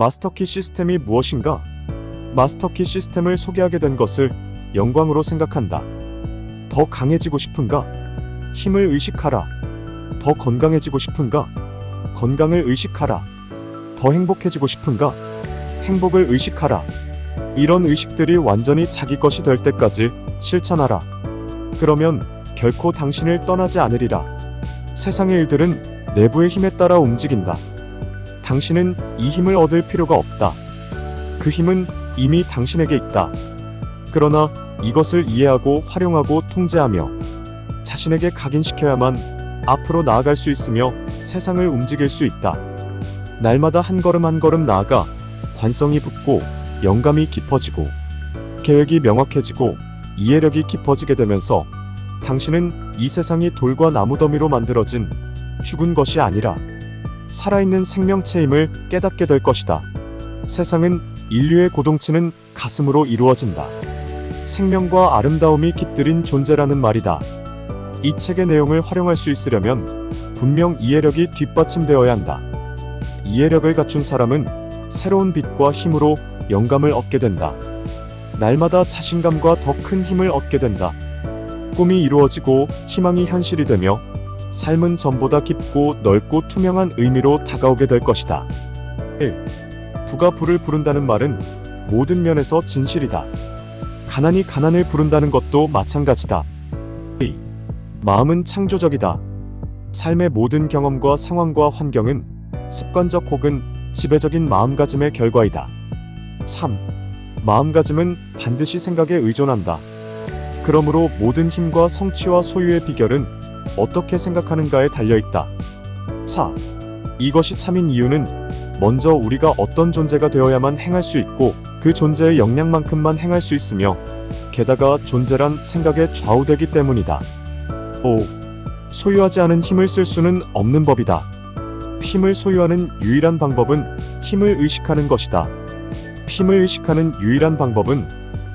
마스터키 시스템이 무엇인가? 마스터키 시스템을 소개하게 된 것을 영광으로 생각한다. 더 강해지고 싶은가? 힘을 의식하라. 더 건강해지고 싶은가? 건강을 의식하라. 더 행복해지고 싶은가? 행복을 의식하라. 이런 의식들이 완전히 자기 것이 될 때까지 실천하라. 그러면 결코 당신을 떠나지 않으리라. 세상의 일들은 내부의 힘에 따라 움직인다. 당신은 이 힘을 얻을 필요가 없다. 그 힘은 이미 당신에게 있다. 그러나 이것을 이해하고 활용하고 통제하며 자신에게 각인시켜야만 앞으로 나아갈 수 있으며 세상을 움직일 수 있다. 날마다 한 걸음 한 걸음 나아가 관성이 붙고 영감이 깊어지고 계획이 명확해지고 이해력이 깊어지게 되면서 당신은 이 세상이 돌과 나무더미로 만들어진 죽은 것이 아니라 살아있는 생명체임을 깨닫게 될 것이다. 세상은 인류의 고동치는 가슴으로 이루어진다. 생명과 아름다움이 깃들인 존재라는 말이다. 이 책의 내용을 활용할 수 있으려면 분명 이해력이 뒷받침되어야 한다. 이해력을 갖춘 사람은 새로운 빛과 힘으로 영감을 얻게 된다. 날마다 자신감과 더 큰 힘을 얻게 된다. 꿈이 이루어지고 희망이 현실이 되며 삶은 전보다 깊고 넓고 투명한 의미로 다가오게 될 것이다. 1. 부가 부를 부른다는 말은 모든 면에서 진실이다. 가난이 가난을 부른다는 것도 마찬가지다. 2. 마음은 창조적이다. 삶의 모든 경험과 상황과 환경은 습관적 혹은 지배적인 마음가짐의 결과이다. 3. 마음가짐은 반드시 생각에 의존한다. 그러므로 모든 힘과 성취와 소유의 비결은 어떻게 생각하는가에 달려있다. 4. 이것이 참인 이유는 먼저 우리가 어떤 존재가 되어야만 행할 수 있고 그 존재의 역량만큼만 행할 수 있으며 게다가 존재란 생각에 좌우되기 때문이다. 5. 소유하지 않은 힘을 쓸 수는 없는 법이다. 힘을 소유하는 유일한 방법은 힘을 의식하는 것이다. 힘을 의식하는 유일한 방법은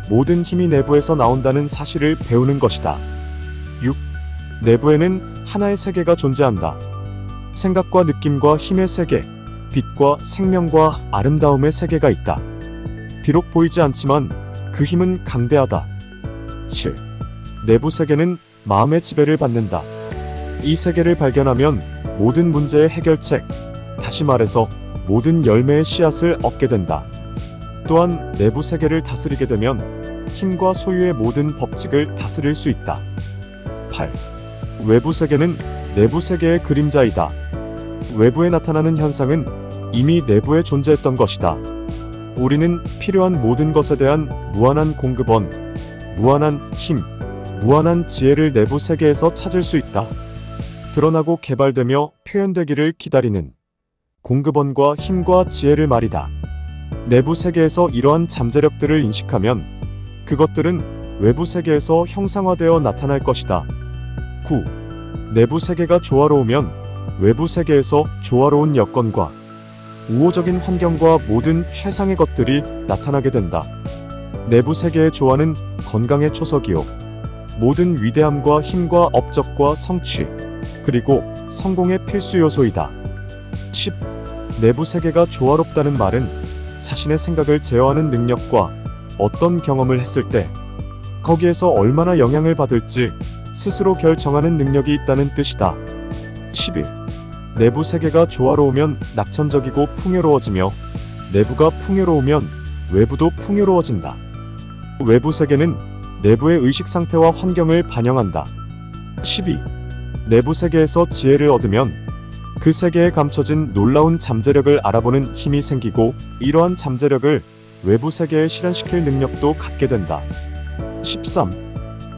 모든 힘이 내부에서 나온다는 사실을 배우는 것이다. 6. 내부에는 하나의 세계가 존재한다. 생각과 느낌과 힘의 세계, 빛과 생명과 아름다움의 세계가 있다. 비록 보이지 않지만 그 힘은 강대하다. 7. 내부 세계는 마음의 지배를 받는다. 이 세계를 발견하면 모든 문제의 해결책, 다시 말해서 모든 열매의 씨앗을 얻게 된다. 또한 내부 세계를 다스리게 되면 힘과 소유의 모든 법칙을 다스릴 수 있다. 8. 외부 세계는 내부 세계의 그림자이다. 외부에 나타나는 현상은 이미 내부에 존재했던 것이다. 우리는 필요한 모든 것에 대한 무한한 공급원, 무한한 힘, 무한한 지혜를 내부 세계에서 찾을 수 있다. 드러나고 개발되며 표현되기를 기다리는 공급원과 힘과 지혜를 말이다. 내부 세계에서 이러한 잠재력들을 인식하면 그것들은 외부 세계에서 형상화되어 나타날 것이다. 9. 내부 세계가 조화로우면 외부 세계에서 조화로운 여건과 우호적인 환경과 모든 최상의 것들이 나타나게 된다. 내부 세계의 조화는 건강의 초석이요. 모든 위대함과 힘과 업적과 성취, 그리고 성공의 필수 요소이다. 10. 내부 세계가 조화롭다는 말은 자신의 생각을 제어하는 능력과 어떤 경험을 했을 때 거기에서 얼마나 영향을 받을지 스스로 결정하는 능력이 있다는 뜻이다. 11. 내부 세계가 조화로우면 낙천적이고 풍요로워지며 내부가 풍요로우면 외부도 풍요로워진다. 외부 세계는 내부의 의식 상태와 환경을 반영한다. 12. 내부 세계에서 지혜를 얻으면 그 세계에 감춰진 놀라운 잠재력을 알아보는 힘이 생기고 이러한 잠재력을 외부 세계에 실현시킬 능력도 갖게 된다. 13.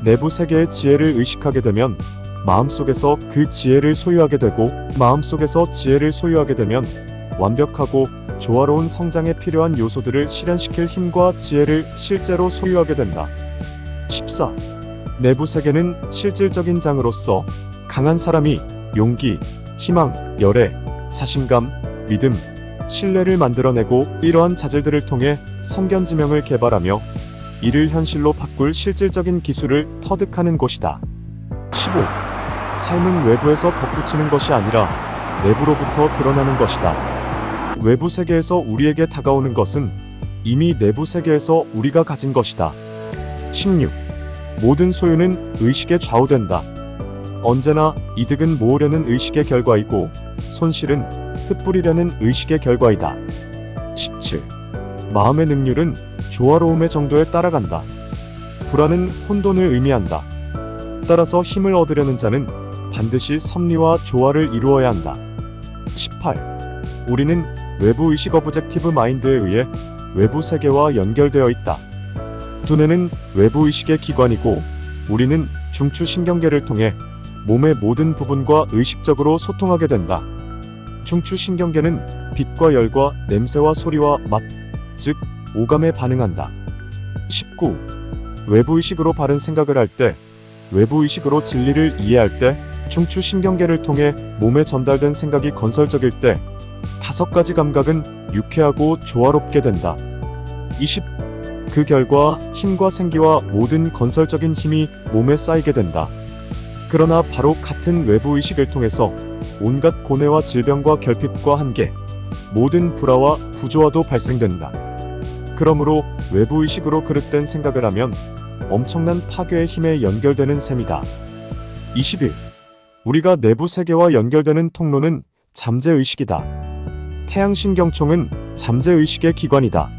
내부 세계의 지혜를 의식하게 되면 마음속에서 그 지혜를 소유하게 되고 마음속에서 지혜를 소유하게 되면 완벽하고 조화로운 성장에 필요한 요소들을 실현시킬 힘과 지혜를 실제로 소유하게 된다. 14. 내부 세계는 실질적인 장으로서 강한 사람이 용기, 희망, 열애, 자신감, 믿음, 신뢰를 만들어내고 이러한 자질들을 통해 성견지명을 개발하며 이를 현실로 바꿀 실질적인 기술을 터득하는 곳이다. 15. 삶은 외부에서 덧붙이는 것이 아니라 내부로부터 드러나는 것이다. 외부 세계에서 우리에게 다가오는 것은 이미 내부 세계에서 우리가 가진 것이다. 16. 모든 소유는 의식에 좌우된다. 언제나 이득은 모으려는 의식의 결과이고 손실은 흩뿌리려는 의식의 결과이다. 17. 마음의 능률은 조화로움의 정도에 따라간다. 불안은 혼돈을 의미한다. 따라서 힘을 얻으려는 자는 반드시 섭리와 조화를 이루어야 한다. 18. 우리는 외부 의식 오브젝티브 마인드에 의해 외부 세계와 연결되어 있다. 두뇌는 외부 의식의 기관이고 우리는 중추신경계를 통해 몸의 모든 부분과 의식적으로 소통하게 된다. 중추신경계는 빛과 열과 냄새와 소리와 맛, 즉 오감에 반응한다. 19. 외부 의식으로 바른 생각을 할 때, 외부 의식으로 진리를 이해할 때, 중추신경계를 통해 몸에 전달된 생각이 건설적일 때 5가지 감각은 유쾌하고 조화롭게 된다. 20. 그 결과 힘과 생기와 모든 건설적인 힘이 몸에 쌓이게 된다. 그러나 바로 같은 외부 의식을 통해서 온갖 고뇌와 질병과 결핍과 한계, 모든 불화와 부조화도 발생된다. 그러므로 외부 의식으로 그릇된 생각을 하면 엄청난 파괴의 힘에 연결되는 셈이다. 21. 우리가 내부 세계와 연결되는 통로는 잠재의식이다. 태양신경총은 잠재의식의 기관이다.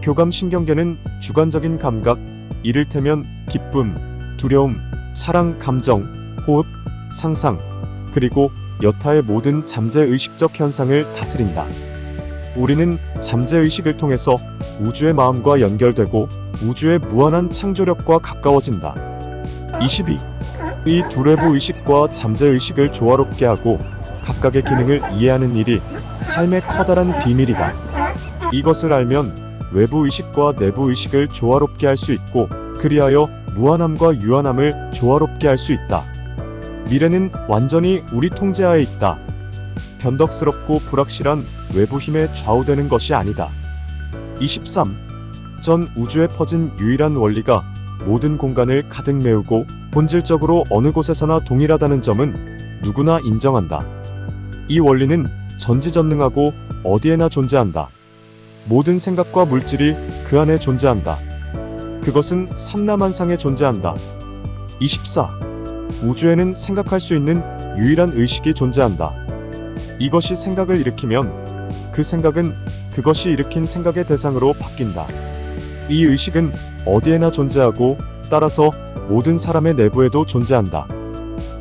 교감신경계는 주관적인 감각, 이를테면 기쁨, 두려움, 사랑, 감정, 호흡, 상상, 그리고 여타의 모든 잠재의식적 현상을 다스린다. 우리는 잠재의식을 통해서 우주의 마음과 연결되고 우주의 무한한 창조력과 가까워진다. 22. 이 두 외부 의식과 잠재의식을 조화롭게 하고 각각의 기능을 이해하는 일이 삶의 커다란 비밀이다. 이것을 알면 외부 의식과 내부 의식을 조화롭게 할 수 있고 그리하여 무한함과 유한함을 조화롭게 할 수 있다. 미래는 완전히 우리 통제하에 있다. 변덕스럽고 불확실한 외부 힘에 좌우되는 것이 아니다. 23. 전 우주에 퍼진 유일한 원리가 모든 공간을 가득 메우고 본질적으로 어느 곳에서나 동일하다는 점은 누구나 인정한다. 이 원리는 전지전능하고 어디에나 존재한다. 모든 생각과 물질이 그 안에 존재한다. 그것은 삼라만상에 존재한다. 24. 우주에는 생각할 수 있는 유일한 의식이 존재한다. 이것이 생각을 일으키면 그 생각은 그것이 일으킨 생각의 대상으로 바뀐다. 이 의식은 어디에나 존재하고 따라서 모든 사람의 내부에도 존재한다.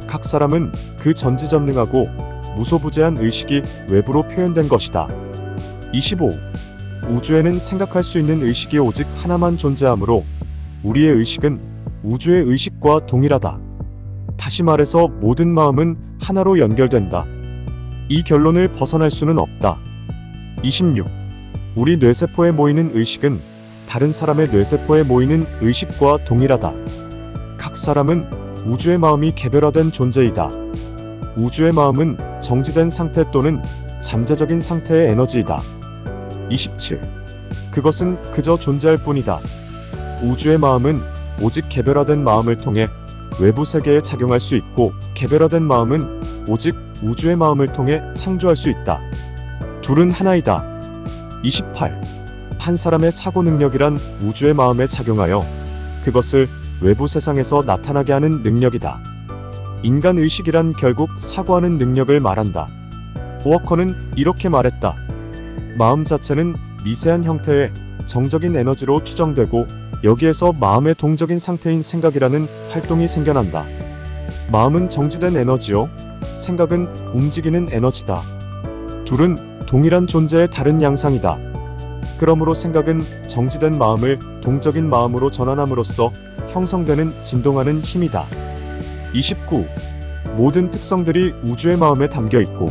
각 사람은 그 전지전능하고 무소부재한 의식이 외부로 표현된 것이다. 25. 우주에는 생각할 수 있는 의식이 오직 하나만 존재하므로 우리의 의식은 우주의 의식과 동일하다. 다시 말해서 모든 마음은 하나로 연결된다. 이 결론을 벗어날 수는 없다. 26. 우리 뇌세포에 모이는 의식은 다른 사람의 뇌세포에 모이는 의식과 동일하다. 각 사람은 우주의 마음이 개별화된 존재이다. 우주의 마음은 정지된 상태 또는 잠재적인 상태의 에너지이다. 27. 그것은 그저 존재할 뿐이다. 우주의 마음은 오직 개별화된 마음을 통해 외부 세계에 작용할 수 있고 개별화된 마음은 오직 우주의 마음을 통해 창조할 수 있다. 둘은 하나이다. 28. 한 사람의 사고 능력이란 우주의 마음에 작용하여 그것을 외부 세상에서 나타나게 하는 능력이다. 인간 의식이란 결국 사고하는 능력을 말한다. 워커는 이렇게 말했다. 마음 자체는 미세한 형태의 정적인 에너지로 추정되고 여기에서 마음의 동적인 상태인 생각이라는 활동이 생겨난다. 마음은 정지된 에너지요. 생각은 움직이는 에너지다. 둘은 동일한 존재의 다른 양상이다. 그러므로 생각은 정지된 마음을 동적인 마음으로 전환함으로써 형성되는 진동하는 힘이다. 29. 모든 특성들이 우주의 마음에 담겨 있고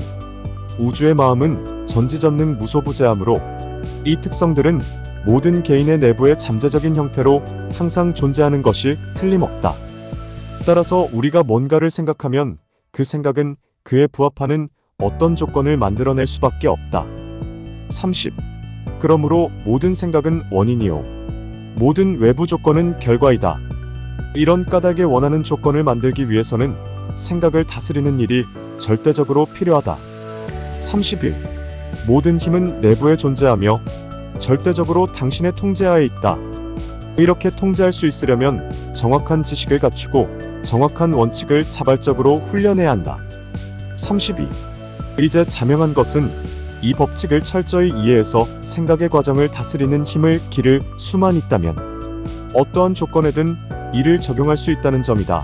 우주의 마음은 전지전능 무소부재하므로 이 특성들은 모든 개인의 내부의 잠재적인 형태로 항상 존재하는 것이 틀림없다. 따라서 우리가 뭔가를 생각하면 그 생각은 그에 부합하는 어떤 조건을 만들어낼 수밖에 없다. 30. 그러므로 모든 생각은 원인이요. 모든 외부 조건은 결과이다. 이런 까닭에 원하는 조건을 만들기 위해서는 생각을 다스리는 일이 절대적으로 필요하다. 31. 모든 힘은 내부에 존재하며 절대적으로 당신의 통제하에 있다. 이렇게 통제할 수 있으려면 정확한 지식을 갖추고 정확한 원칙을 자발적으로 훈련해야 한다. 32. 이제 자명한 것은 이 법칙을 철저히 이해해서 생각의 과정을 다스리는 힘을 기를 수만 있다면 어떠한 조건에든 이를 적용할 수 있다는 점이다.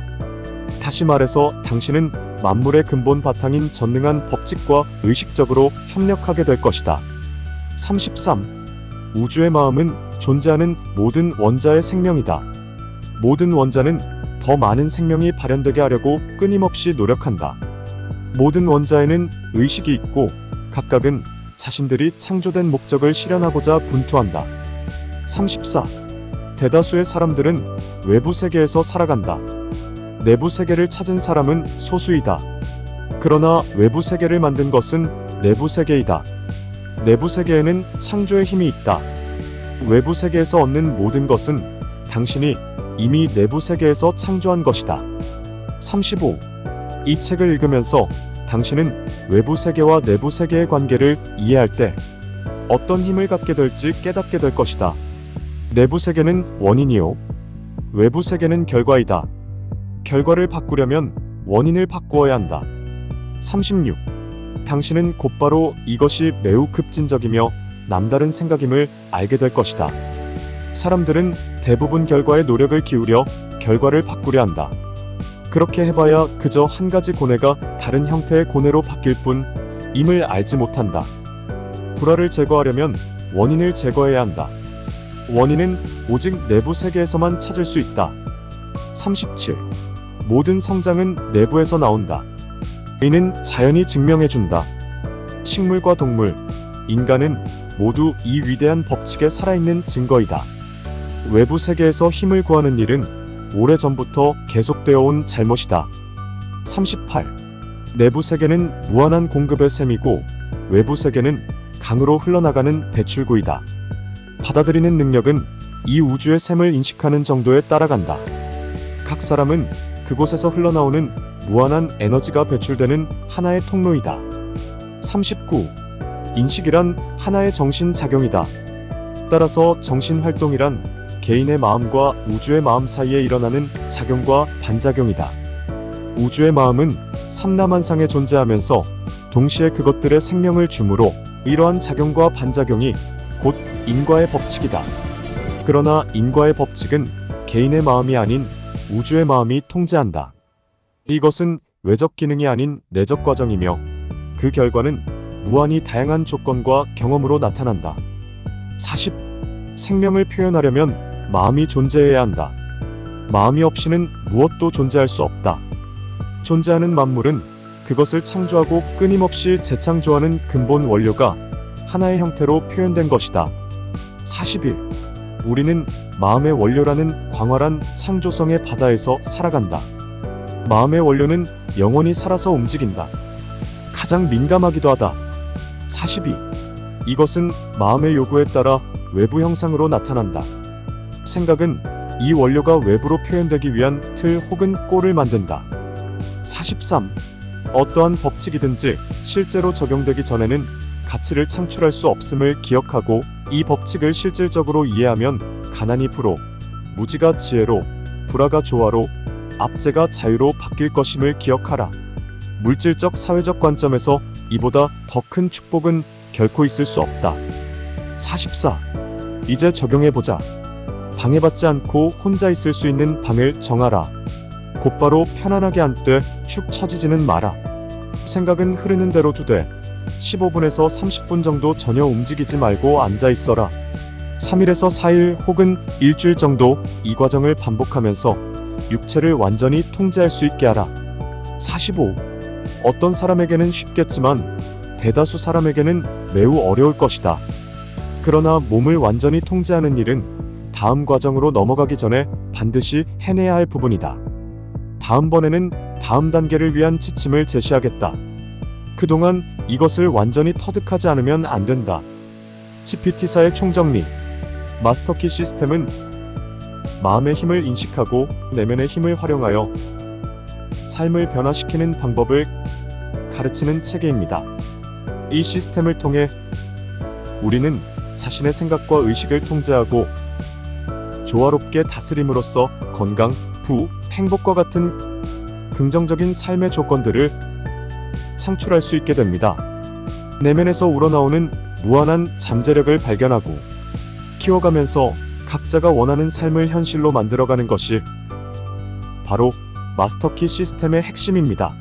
다시 말해서 당신은 만물의 근본 바탕인 전능한 법칙과 의식적으로 협력하게 될 것이다. 33. 우주의 마음은 존재하는 모든 원자의 생명이다. 모든 원자는 더 많은 생명이 발현되게 하려고 끊임없이 노력한다. 모든 원자에는 의식이 있고 각각은 자신들이 창조된 목적을 실현하고자 분투한다. 34. 대다수의 사람들은 외부 세계에서 살아간다. 내부 세계를 찾은 사람은 소수이다. 그러나 외부 세계를 만든 것은 내부 세계이다. 내부 세계에는 창조의 힘이 있다. 외부 세계에서 얻는 모든 것은 당신이 이미 내부 세계에서 창조한 것이다. 35. 이 책을 읽으면서 당신은 외부 세계와 내부 세계의 관계를 이해할 때 어떤 힘을 갖게 될지 깨닫게 될 것이다. 내부 세계는 원인이요. 외부 세계는 결과이다. 결과를 바꾸려면 원인을 바꾸어야 한다. 36. 당신은 곧바로 이것이 매우 급진적이며 남다른 생각임을 알게 될 것이다. 사람들은 대부분 결과에 노력을 기울여 결과를 바꾸려 한다. 그렇게 해봐야 그저 한 가지 고뇌가 다른 형태의 고뇌로 바뀔 뿐임을 알지 못한다. 불화를 제거하려면 원인을 제거해야 한다. 원인은 오직 내부 세계에서만 찾을 수 있다. 37. 모든 성장은 내부에서 나온다. 이는 자연이 증명해준다. 식물과 동물, 인간은 모두 이 위대한 법칙에 살아있는 증거이다. 외부 세계에서 힘을 구하는 일은 오래전부터 계속되어 온 잘못이다. 38. 내부 세계는 무한한 공급의 셈이고 외부 세계는 강으로 흘러나가는 배출구이다. 받아들이는 능력은 이 우주의 셈을 인식하는 정도에 따라간다. 각 사람은 그곳에서 흘러나오는 무한한 에너지가 배출되는 하나의 통로이다. 39. 인식이란 하나의 정신작용이다. 따라서 정신활동이란 개인의 마음과 우주의 마음 사이에 일어나는 작용과 반작용이다. 우주의 마음은 삼라만상에 존재하면서 동시에 그것들의 생명을 주므로 이러한 작용과 반작용이 곧 인과의 법칙이다. 그러나 인과의 법칙은 개인의 마음이 아닌 우주의 마음이 통제한다. 이것은 외적 기능이 아닌 내적 과정이며 그 결과는 무한히 다양한 조건과 경험으로 나타난다. 40. 생명을 표현하려면 마음이 존재해야 한다. 마음이 없이는 무엇도 존재할 수 없다. 존재하는 만물은 그것을 창조하고 끊임없이 재창조하는 근본 원료가 하나의 형태로 표현된 것이다. 41. 우리는 마음의 원료라는 광활한 창조성의 바다에서 살아간다. 마음의 원료는 영원히 살아서 움직인다. 가장 민감하기도 하다. 42. 이것은 마음의 요구에 따라 외부 형상으로 나타난다. 생각은 이 원료가 외부로 표현되기 위한 틀 혹은 꼴을 만든다. 43. 어떠한 법칙이든지 실제로 적용되기 전에는 가치를 창출할 수 없음을 기억하고 이 법칙을 실질적으로 이해하면 가난이 부로, 무지가 지혜로, 불화가 조화로, 압제가 자유로 바뀔 것임을 기억하라. 물질적 사회적 관점에서 이보다 더 큰 축복은 결코 있을 수 없다. 44. 이제 적용해보자. 방해받지 않고 혼자 있을 수 있는 방을 정하라. 곧바로 편안하게 앉되 축 처지지는 마라. 생각은 흐르는 대로 두되 15분에서 30분 정도 전혀 움직이지 말고 앉아 있어라. 3일에서 4일 혹은 일주일 정도 이 과정을 반복하면서 육체를 완전히 통제할 수 있게 하라. 45. 어떤 사람에게는 쉽겠지만 대다수 사람에게는 매우 어려울 것이다. 그러나 몸을 완전히 통제하는 일은 다음 과정으로 넘어가기 전에 반드시 해내야 할 부분이다. 다음번에는 다음 단계를 위한 지침을 제시하겠다. 그동안 이것을 완전히 터득하지 않으면 안 된다. GPT사의 총정리. 마스터키 시스템은 마음의 힘을 인식하고 내면의 힘을 활용하여 삶을 변화시키는 방법을 가르치는 체계입니다. 이 시스템을 통해 우리는 자신의 생각과 의식을 통제하고 조화롭게 다스림으로써 건강, 부, 행복과 같은 긍정적인 삶의 조건들을 창출할 수 있게 됩니다. 내면에서 우러나오는 무한한 잠재력을 발견하고 키워가면서 각자가 원하는 삶을 현실로 만들어가는 것이 바로 마스터키 시스템의 핵심입니다.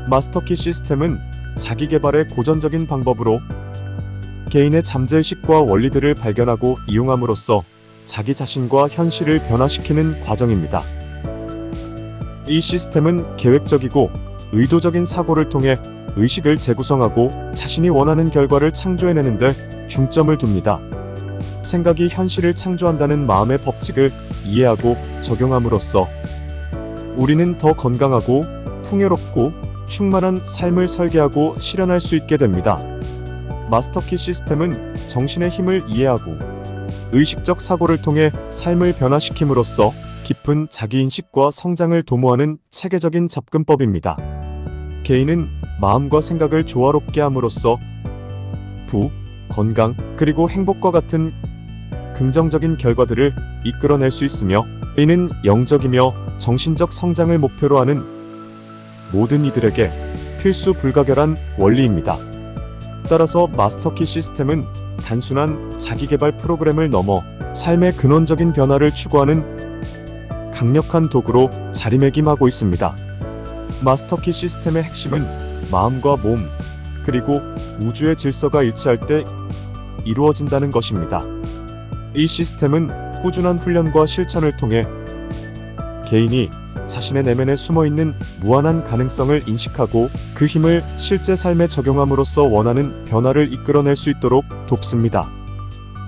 마스터키 시스템은 자기 개발의 고전적인 방법으로 개인의 잠재의식과 원리들을 발견하고 이용함으로써 자기 자신과 현실을 변화시키는 과정입니다. 이 시스템은 계획적이고 의도적인 사고를 통해 의식을 재구성하고 자신이 원하는 결과를 창조해내는 데 중점을 둡니다. 생각이 현실을 창조한다는 마음의 법칙을 이해하고 적용함으로써 우리는 더 건강하고 풍요롭고 충만한 삶을 설계하고 실현할 수 있게 됩니다. 마스터키 시스템은 정신의 힘을 이해하고 의식적 사고를 통해 삶을 변화시킴으로써 깊은 자기인식과 성장을 도모하는 체계적인 접근법입니다. 개인은 마음과 생각을 조화롭게 함으로써 부, 건강, 그리고 행복과 같은 긍정적인 결과들을 이끌어낼 수 있으며 이는 영적이며 정신적 성장을 목표로 하는 모든 이들에게 필수 불가결한 원리입니다. 따라서 마스터키 시스템은 단순한 자기개발 프로그램을 넘어 삶의 근원적인 변화를 추구하는 강력한 도구로 자리매김하고 있습니다. 마스터키 시스템의 핵심은 마음과 몸, 그리고 우주의 질서가 일치할 때 이루어진다는 것입니다. 이 시스템은 꾸준한 훈련과 실천을 통해 개인이 자신의 내면에 숨어있는 무한한 가능성을 인식하고 그 힘을 실제 삶에 적용함으로써 원하는 변화를 이끌어낼 수 있도록 돕습니다.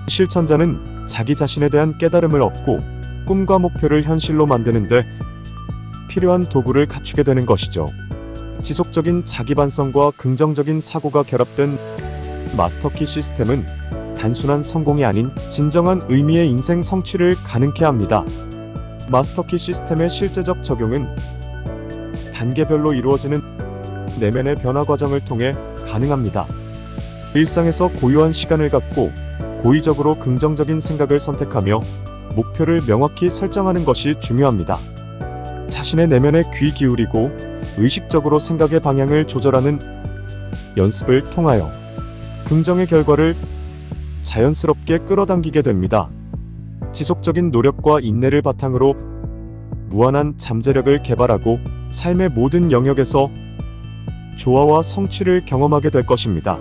실천자는 자기 자신에 대한 깨달음을 얻고 꿈과 목표를 현실로 만드는데 필요한 도구를 갖추게 되는 것이죠. 지속적인 자기 반성과 긍정적인 사고가 결합된 마스터키 시스템은 단순한 성공이 아닌 진정한 의미의 인생 성취를 가능케 합니다. 마스터키 시스템의 실제적 적용은 단계별로 이루어지는 내면의 변화 과정을 통해 가능합니다. 일상에서 고요한 시간을 갖고 고의적으로 긍정적인 생각을 선택하며 목표를 명확히 설정하는 것이 중요합니다. 자신의 내면에 귀 기울이고 의식적으로 생각의 방향을 조절하는 연습을 통하여 긍정의 결과를 자연스럽게 끌어당기게 됩니다. 지속적인 노력과 인내를 바탕으로 무한한 잠재력을 개발하고 삶의 모든 영역에서 조화와 성취를 경험하게 될 것입니다.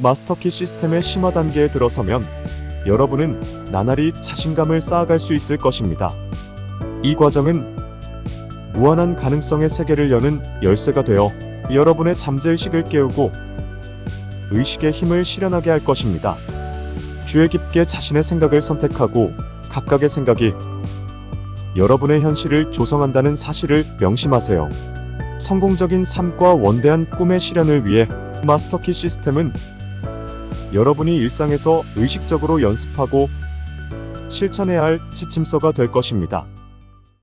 마스터키 시스템의 심화 단계에 들어서면 여러분은 나날이 자신감을 쌓아갈 수 있을 것입니다. 이 과정은 무한한 가능성의 세계를 여는 열쇠가 되어 여러분의 잠재의식을 깨우고 의식의 힘을 실현하게 할 것입니다. 주의 깊게 자신의 생각을 선택하고 각각의 생각이 여러분의 현실을 조성한다는 사실을 명심하세요. 성공적인 삶과 원대한 꿈의 실현을 위해 마스터키 시스템은 여러분이 일상에서 의식적으로 연습하고 실천해야 할 지침서가 될 것입니다.